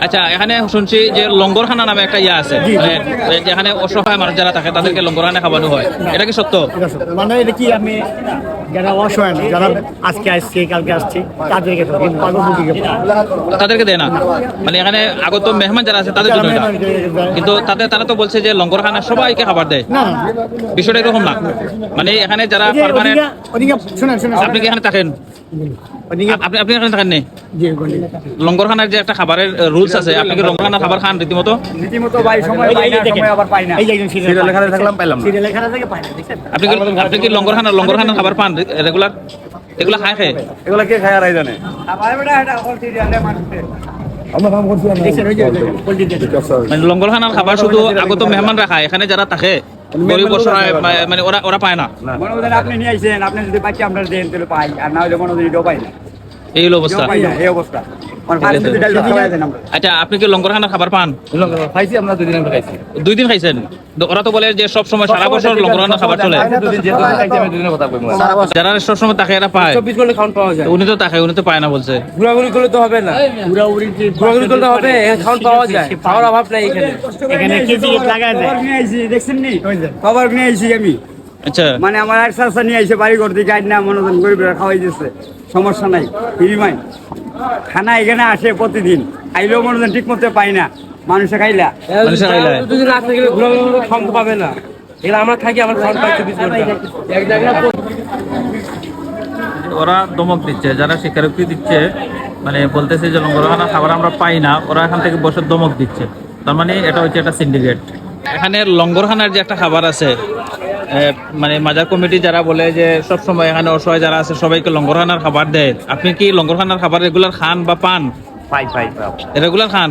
আচ্ছা, এখানে শুনছি যে লঙ্গরখানা নামে একটা ইয়া আছে, মানে যেখানে অসহায় মানুষ যারা থাকে তাদেরকে লঙ্গরখানা খাওয়ানো হয়, এটা কি সত্য? মানে এটা কি আমি যারা অসহায় না, যারা আজকে আসছে কালকে আসছে তাদেরকে তো, কিন্তু তাদেরকে দেয় না, মানে এখানে আগত মেহমান যারা আছে তাদের জন্য এটা। কিন্তু তারা তো বলছে যে লঙ্গরখানা সবাইকে খাবার দেয়, না বিষয়টা এরকম না। মানে এখানে যারা পার্মানেন্ট, শুনেন আপনি কি এখানে থাকেন? আপনি এখানে থাকেন নেই? লঙ্গরখানার যে একটা খাবারের রুলস আছে, আপনি কি লঙ্গরখানা খাবার খান রীতিমতো? ভাই সময় আবার পাই না, এই যে সিরিয়াল লেখা থাকলাম পাইলাম না, সিরিয়াল লেখা থেকে পাই না। আপনি কি লঙ্গরখানার খাবার পান রেগুলার? এগুলা খায় এগুলা কে খায় আর এই জানে? মানে লঙ্গরখানার খাবার শুধু আগত মেহমানরা খায়, এখানে যারা থাকে গরিব অসহায় মানে ওরা পায় না। আপনি নিয়ে আইছেন, আপনি যদি বাচ্চা আপনার দেন তাহলে পাই, আর না হলে মনোদিন এটাও পাই না। এই হলো অবস্থা। এই অবস্থা। আচ্ছা, আপনি কি লঙ্গরখানার খাবার পান? খাইছি, আমরা 2 দিন আগে খাইছি। 2 দিন খাইছেন? ওরা তো বলে যে সব সময় সারা বছর লঙ্গরখানার খাবার চলে। 2 দিন যে খাইছি আমি 2 দিনের কথা কইবো। যারা সব সময় থাকে এরা পায়। 24 ঘন্টা খাওয়ান পাওয়া যায়। উনি তো থাকে, উনি তো পায় না বলছে। ঘোরাঘুরি করলে তো হবে না। ঘোরাঘুরি করলে হবে, খাওয়ান পাওয়া যায়। খাওয়ার অভাব নাই এখানে। এখানে কেজি লাগায় দেয়। নিয়ে আইছি, দেখছেন নি? খবর নিয়ে আইছি আমি। আচ্ছা, মানে আমার এক চাচা নিয়ে আইছে বাড়ি করতে, গাইড না মনোজন গরিবরা খাওয়াই দিচ্ছে, সমস্যা নাই, ফিরিমাই খানা এখানে আসে প্রতিদিন, আইলেও মনোজন ঠিক মতো পাই না, মানুষে খাইলা। 2 দিন রাত থেকে ঘোরাঘুরি খাওয়ান পাবে না। এগুলো আমরা থাকি, আমার খাওয়ান পাই 24 ঘন্টা। এক জায়গায় ওরা ধমক দিচ্ছে, যারা স্বীকারোক্তি দিচ্ছে, মানে বলতেছে যে লঙ্গরখানা খাবার আমরা পাই না, ওরা এখান থেকে বসে ধমক দিচ্ছে। তার মানে এটা হচ্ছে একটা সিন্ডিকেট। এখানে লঙ্গরখানার যে একটা খাবার আছে, মানে মাজার কমিটি যারা বলে যে সব সময় এখানে অসহায় যারা আছে সবাইকে লঙ্গরখানার খাবার দেয়, আপনি কি লঙ্গরখানার খাবার রেগুলার খান বা পান? পাই রেগুলার খান?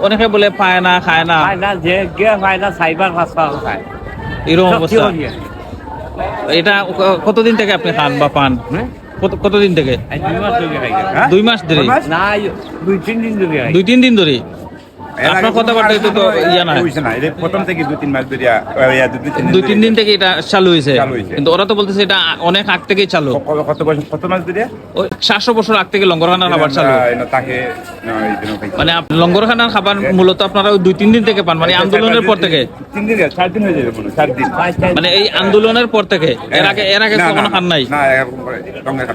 অনেকে বলে পায় না, খায় না, পাই না, যে গে পাই না, সাইবার ফাঁসা খায়, এরকম অবস্থা। এটা কতদিন থেকে আপনি খান বা পান? কতদিন থেকে? 2 মাস ধরে? না 2-3 দিন ধরে। 2-3 দিন ধরে? আপনার কথাবার্তা তো ইয়া না, প্রথম থেকে 2-3 মাস ধরে 2-3 দিন থেকে এটা চালু হয়েছে, কিন্তু ওরা তো বলতেছে এটা অনেক আগ থেকেই চালু। কত মাস ধরে? ওই 700 বছর আগ থেকে লঙ্গরখানার খাবার চালু। মানে লঙ্গরখানার খাবার মূলত আপনারা ওই 2-3 দিন থেকে পান, মানে আন্দোলনের পর থেকে? 3 দিন 4 দিন হয়ে যাবে, 4 দিন। মানে এই আন্দোলনের পর থেকে? এর আগে কখনো খান নাই? না,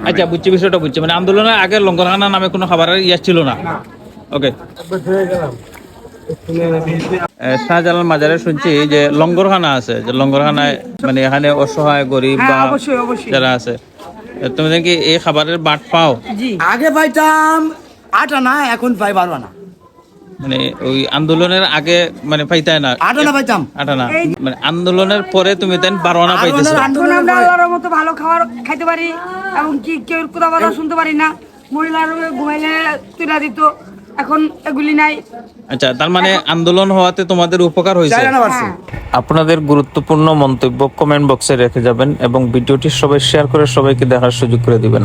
আচ্ছা, বুঝছি, বিষয়টা বুঝছি। মানে আন্দোলনের আগে লঙ্গরখানা নামে কোনো খাবারের ইয়া ছিল না। ওকে। শাহজালাল মাজারে শুনছি যে লঙ্গরখানা আছে, যে লঙ্গরখানায় মানে এখানে অসহায় গরিব বা যারা আছে, তুমি কি এই খাবারের বাট পাও? আগে পাইতাম 8 আনা, এখন পাই 12 আনা। মানে ওই আন্দোলনের আগে মানে পাইতাই না? 8 আনা পাইতাম। 8 আনা, মানে আন্দোলনের পরে তুমি দেন 12 আনা পাইতেছো? এখন আমরা আল্লাহর মতো ভালো খাবার খাইতে পারি, এবং কি কেউ কথা কথা শুনতে পারি না, মহিলার ঘুমাইলে তুলা দিত, এখন এগুলি নাই। আচ্ছা, তার মানে আন্দোলন হওয়াতে তোমাদের উপকার হয়েছে। আপনাদের গুরুত্বপূর্ণ মন্তব্য কমেন্ট বক্সে রেখে যাবেন এবং ভিডিওটি সবাই শেয়ার করে সবাইকে দেখার সুযোগ করে দিবেন।